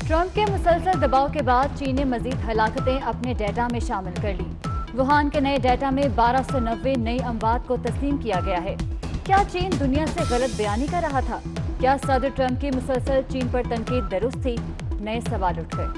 Trump के मुसलसल दबाव के बाद चीन ने मजीद हलाकतें अपने डेटा में शामिल कर ली। वुहान के नए डेटा में 1290 नई अमवात को तस्लीम किया गया है। क्या चीन दुनिया से गलत बयानी कर रहा था? क्या सदर ट्रंप की मुसलसल चीन पर तनकीद दुरुस्त थी? नए सवाल उठ गए।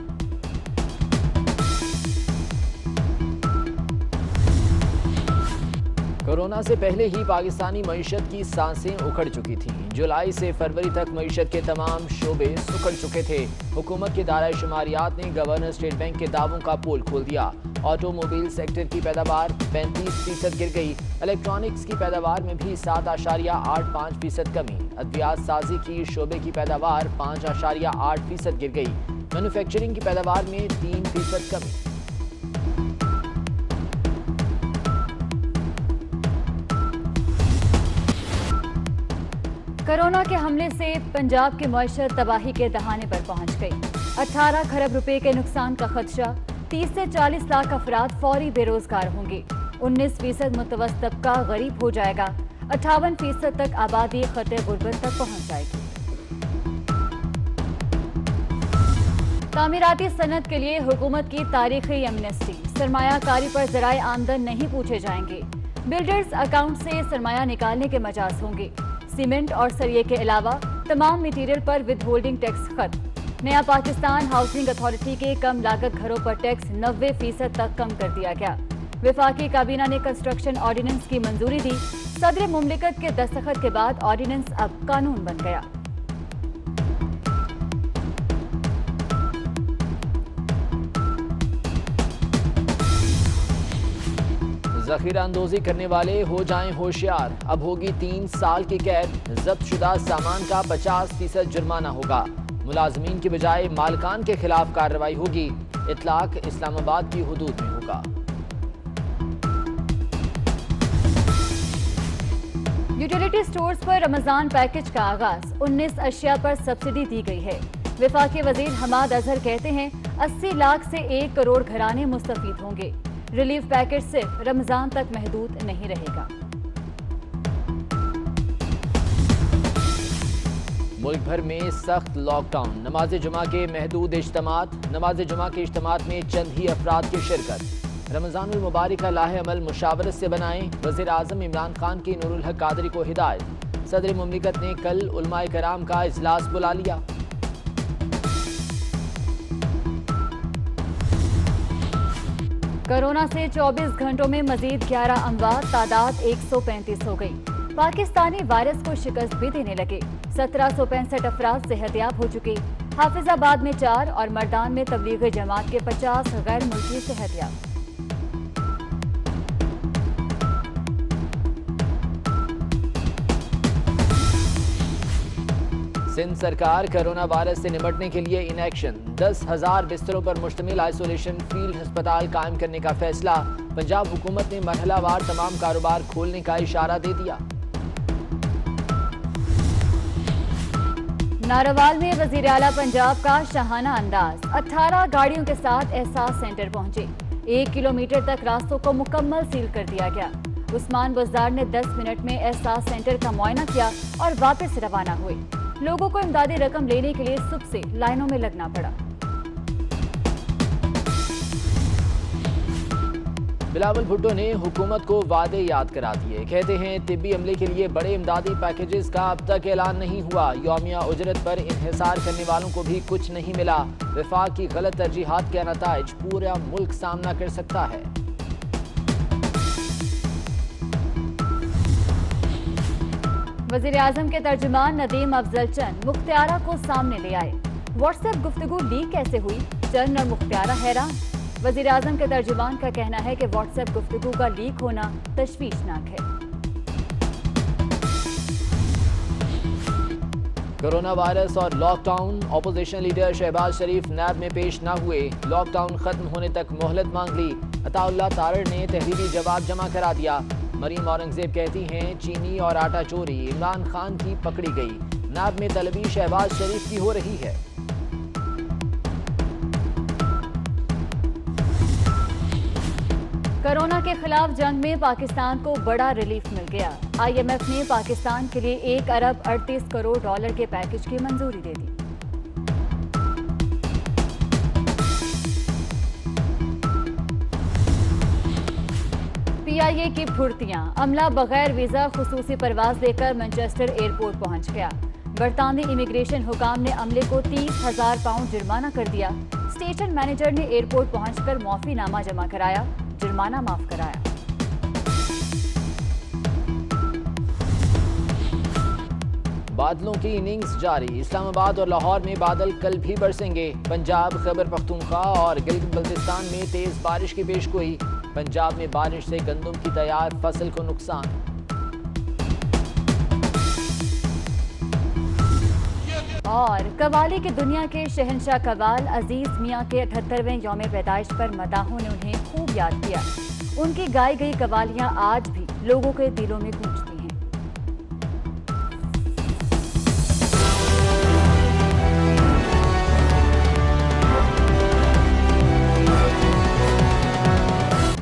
कोरोना से पहले ही पाकिस्तानी मईशत की सांसें उखड़ चुकी थीं। जुलाई से फरवरी तक मईशत के तमाम शोबे सुखड़ चुके थे। हुकूमत के दायरा शुमारियात ने गवर्नर स्टेट बैंक के दावों का पोल खोल दिया। ऑटोमोबाइल सेक्टर की पैदावार 35% गिर गई। इलेक्ट्रॉनिक्स की पैदावार में भी 7.85% कमी। अद्वियात साजी की शोबे की पैदावार 5.8% गिर गई। मैन्युफैक्चरिंग की पैदावार में 3% कमी। कोरोना के हमले से पंजाब की मईशत तबाही के दहाने पर पहुंच गई। 18 खरब रुपए के नुकसान का खदशा। 30 से 40 लाख अफराद फौरी बेरोजगार होंगे। 19% मुतवस्सित तबका गरीब हो जाएगा। 58% तक आबादी खतरे गुर्बत तक पहुंच जाएगी। तामीराती सनत के लिए हुकूमत की तारीखी एमनेस्टी। सरमायाकारी पर ज़राए आमदन नहीं पूछे जाएंगे। बिल्डर्स अकाउंट से सरमाया निकालने के मजाज होंगे। सीमेंट और सरिये के अलावा तमाम मटीरियल पर विद होल्डिंग टैक्स खत्म। नया पाकिस्तान हाउसिंग अथॉरिटी के कम लागत घरों पर टैक्स 90% तक कम कर दिया गया। वफाकी काबीना ने कंस्ट्रक्शन ऑर्डिनेंस की मंजूरी दी। सदर मुमलिकत के दस्तखत के बाद ऑर्डिनेंस अब कानून बन गया। ज़ख़ीरा अंदोज़ी करने वाले हो जाएं होशियार। अब होगी 3 साल की कैद। जब्त शुदा सामान का 50% जुर्माना होगा। मुलाजमीन की बजाय मालिकान के खिलाफ कार्रवाई होगी। इतलाक इस्लामाबाद की हुदूद में होगा। यूटिलिटी स्टोर्स पर रमजान पैकेज का आगाज। 19 अशिया पर सब्सिडी दी गई है। वफाकी वजीर हमाद अजहर कहते हैं 80 लाख से 1 करोड़ घराने मुस्तफीद होंगे। रिलीफ पैकेज सिर्फ रमजान तक महदूद नहीं रहेगा। मुल्क भर में सख्त लॉकडाउन। नमाज जुमा के महदूद इज्तिमात। नमाज जुमा के इज्तिमात में चंद ही अफराद की शिरकत। रमजानुल मुबारक का लाहे अमल मुशावरत से बनाएं। वज़ीर आज़म इमरान खान की नूरुल हक कादरी को हिदायत। सदर मुमलिकत ने कल उलमाए कराम का इजलास बुला लिया। कोरोना से 24 घंटों में मजीद 11 अमवात। तादाद 135 हो गई। पाकिस्तानी वायरस को शिकस्त भी देने लगे। 1765 अफराद सेहतयाब हो चुके। हाफिजाबाद में 4 और मर्दान में तबलीगी जमात के 50 गैर मुल्की सेहतयाब। सिंध सरकार कोरोना वायरस से निपटने के लिए इन एक्शन। 10,000 बिस्तरों पर मुश्तमिल आइसोलेशन फील्ड अस्पताल कायम करने का फैसला। पंजाब हुकूमत ने मरहलावार तमाम कारोबार खोलने का इशारा दे दिया। नारोवाल में वजीर आला पंजाब का शाहाना अंदाज। 18 गाड़ियों के साथ एहसास सेंटर पहुंचे। 1 किलोमीटर तक रास्तों को मुकम्मल सील कर दिया गया। उस्मान बुज़दार ने 10 मिनट में एहसास सेंटर का मुआयना किया और वापस रवाना हुए। लोगों को इमदादी रकम लेने के लिए सुबह से लाइनों में लगना पड़ा। बिलावल भुट्टो ने हुकूमत को वादे याद करा दिए। कहते हैं तिब्बी अमले के लिए बड़े इमदादी पैकेजेस का अब तक ऐलान नहीं हुआ। यौमिया उजरत पर इन्हिसार करने वालों को भी कुछ नहीं मिला। वफाक की गलत तरजीहात के नताइज पूरा मुल्क सामना कर सकता है। वज़ीर आज़म के तर्जुमान नदीम अफजल चंद मुख्तियारा को सामने ले आए। व्हाट्सएप गुफ्तगू लीक कैसे हुई? चंद और मुख्तियारा हैरान। वज़ीर आज़म के तर्जुमान का कहना है कि व्हाट्सएप गुफ्तगू का लीक होना तशवीशनाक है। कोरोना वायरस और लॉकडाउन। अपोजिशन लीडर शहबाज शरीफ नैब में पेश न हुए। लॉकडाउन खत्म होने तक मोहलत मांग ली। अताउल्लाह तारड़ ने तहरीरी जवाब जमा करा दिया। मरीम औरंगजेब कहती हैं चीनी और आटा चोरी इमरान खान की पकड़ी गई। नैब में तलबी शहबाज शरीफ की हो रही है। कोरोना के खिलाफ जंग में पाकिस्तान को बड़ा रिलीफ मिल गया। IMF ने पाकिस्तान के लिए 1 अरब 38 करोड़ डॉलर के पैकेज की मंजूरी दे दी। PIA की फुर्तियां, अमला बगैर वीजा खुसूसी परवाज लेकर मैनचेस्टर एयरपोर्ट पहुंच गया। बरतानवी इमिग्रेशन हुकाम ने अमले को 30,000 पाउंड जुर्माना कर दिया। स्टेशन मैनेजर ने एयरपोर्ट पहुंचकर माफीनामा जमा कराया, जुर्माना माफ कराया। बादलों की इनिंग्स जारी, इस्लामाबाद और लाहौर में बादल कल भी बरसेंगे। पंजाब, खैबर पख्तूनख्वा और गिलगित बल्तिस्तान में तेज बारिश की पेशगोई। पंजाब में बारिश से गंदम की तैयार फसल को नुकसान। और कवाली की दुनिया के शहंशाह कवाल अजीज मियाँ के 78वें यौम पैदाइश पर मदाहों ने उन्हें खूब याद किया। उनकी गाई गई कवालियाँ आज भी लोगों के दिलों में गूंजती हैं।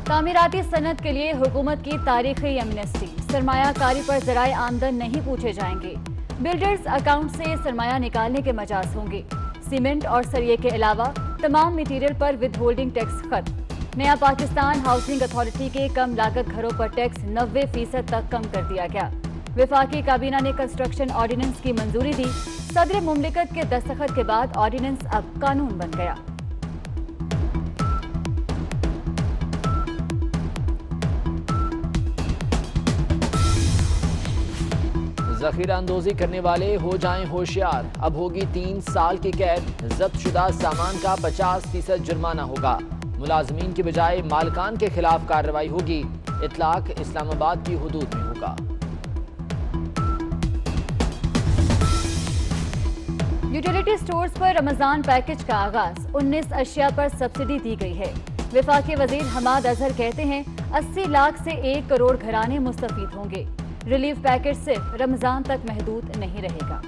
तामीराती सनत के लिए हुकूमत की तारीखी एमनेस्टी, सरमायाकारी पर ज़राए आमदन नहीं पूछे जाएंगे। बिल्डर्स अकाउंट से सरमाया निकालने के मजाज होंगे। सीमेंट और सरिये के अलावा तमाम मटीरियल पर विद होल्डिंग टैक्स खत्म। नया पाकिस्तान हाउसिंग अथॉरिटी के कम लागत घरों पर टैक्स 90% तक कम कर दिया गया। वफाकी काबीना ने कंस्ट्रक्शन ऑर्डिनेंस की मंजूरी दी। सदर मुमलिकत के दस्तखत के बाद ऑर्डिनेंस अब कानून बन गया। जखीरा अंदोजी करने वाले हो जाएं होशियार, अब होगी 3 साल की कैद। जब्त शुदा सामान का 50% जुर्माना होगा। मुलाजमीन की बजाय मालकान के खिलाफ कार्रवाई होगी। इतलाक इस्लामाबाद की हुदूद में होगा। यूटिलिटी स्टोर्स पर रमजान पैकेज का आगाज, 19 अशिया पर सब्सिडी दी गई है। वफाकी वजीर हमाद अजहर कहते हैं 80 लाख से 1 करोड़ घराने मुस्तफीद होंगे। रिलीफ पैकेज सिर्फ रमजान तक महदूद नहीं रहेगा।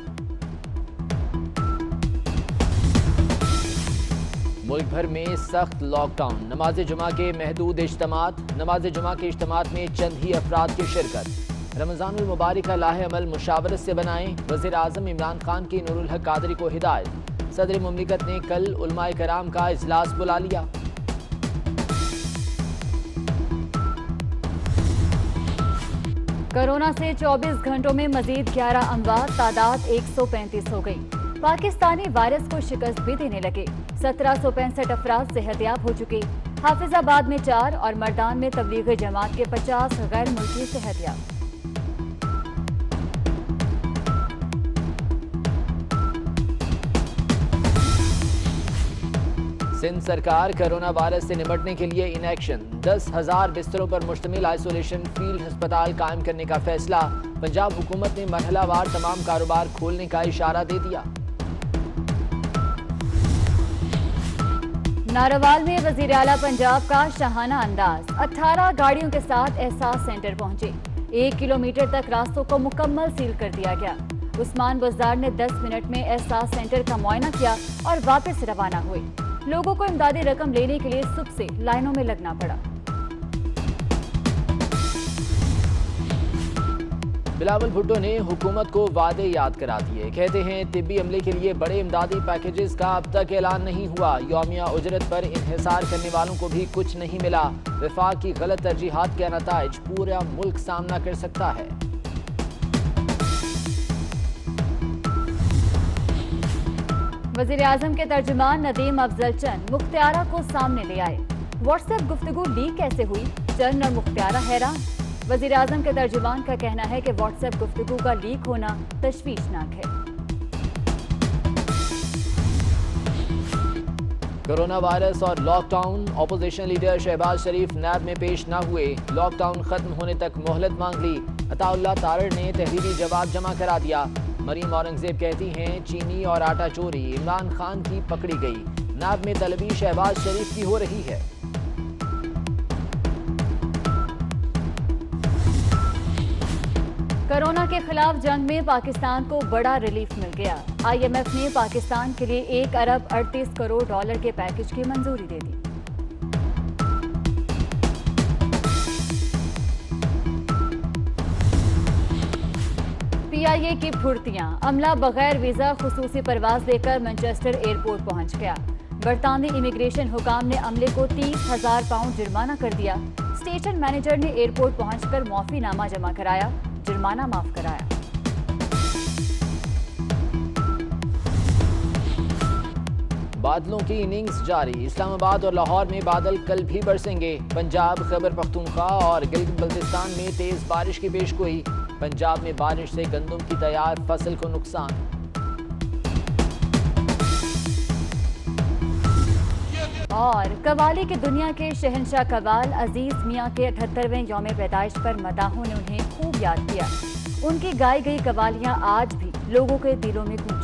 मुल्क भर में सख्त लॉकडाउन, नमाज जुमा के महदूद इज्तिमात। नमाज जुमा के इज्तिमात में चंद ही अफराद की शिरकत। रमजानुल मुबारक का लाहे अमल मुशावरत से बनाएं। वज़ीर आज़म इमरान खान की नूरुल हक कादरी को हिदायत। सदर मुमलिकत ने कल उलमाए कराम का इजलास बुला लिया। कोरोना से 24 घंटों में मजीद 11 अमवात, तादाद 135 हो गई। पाकिस्तानी वायरस को शिकस्त भी देने लगे। 1765 अफराद सेहतयाब हो चुके। हाफिजाबाद में 4 और मर्दान में तबलीगी जमात के 50 गैर मुल्की सेहतयाब। सिंध सरकार कोरोना वायरस से निपटने के लिए इन एक्शन। 10,000 बिस्तरों पर मुश्तमिल आइसोलेशन फील्ड अस्पताल कायम करने का फैसला। पंजाब हुकूमत ने मरहलावार तमाम कारोबार खोलने का इशारा दे दिया। नारोवाल में वजीर आला पंजाब का शाहाना अंदाज, 18 गाड़ियों के साथ एहसास सेंटर पहुंचे। 1 किलोमीटर तक रास्तों को मुकम्मल सील कर दिया गया। उस्मान बुज़दार ने 10 मिनट में एहसास सेंटर का मुआयना किया और वापस रवाना हुए। लोगों को इमदादी रकम लेने के लिए सुबह से लाइनों में लगना पड़ा। बिलावल भुट्टो ने हुकूमत को वादे याद करा दिए। कहते हैं तिब्बी अमले के लिए बड़े इमदादी पैकेजेस का अब तक ऐलान नहीं हुआ। यौमिया उजरत पर इन्हिसार करने वालों को भी कुछ नहीं मिला। वफाक की गलत तरजीहात के नताइज पूरा मुल्क सामना कर सकता है। वज़ीर आज़म के तर्जुमान नदीम अफजल चंद मुख्तियारा को सामने ले आए। व्हाट्सएप गुफ्तगू लीक कैसे हुई, चंद और मुख्तियारा हैरान। वज़ीर आज़म के तर्जुमान का कहना है कि व्हाट्सएप गुफ्तगू का लीक होना तशवीशनाक है। कोरोना वायरस और लॉकडाउन, अपोजिशन लीडर शहबाज शरीफ नैब में पेश न हुए। लॉकडाउन खत्म होने तक मोहलत मांग ली। अताउल्लाह तारड़ ने तहरीरी जवाब जमा करा दिया। मरीम औरंगजेब कहती हैं चीनी और आटा चोरी इमरान खान की पकड़ी गई। नैब में तलबी शहबाज शरीफ की हो रही है। कोरोना के खिलाफ जंग में पाकिस्तान को बड़ा रिलीफ मिल गया। IMF ने पाकिस्तान के लिए 1 अरब 38 करोड़ डॉलर के पैकेज की मंजूरी दे दी। PIA की फुर्तियां, अमला बगैर वीजा खुसूसी परवाज लेकर मैनचेस्टर एयरपोर्ट पहुंच गया। बरतानवी इमिग्रेशन हुकाम ने अमले को 30,000 पाउंड जुर्माना कर दिया। स्टेशन मैनेजर ने एयरपोर्ट पहुंचकर माफीनामा जमा कराया, जुर्माना माफ कराया। बादलों की इनिंग्स जारी, इस्लामाबाद और लाहौर में बादल कल भी बरसेंगे। पंजाब, खैबर पख्तूनख्वा और गिलगित बल्तिस्तान में तेज बारिश की पेशगोई। पंजाब में बारिश से गंदम की तैयार फसल को नुकसान। और कवाली की दुनिया के शहंशाह कवाल अजीज मियां के 78वें यौम पैदाइश पर मदाहों ने उन्हें खूब याद किया। उनकी गाई गई कवालियां आज भी लोगों के दिलों में गूंजती हैं।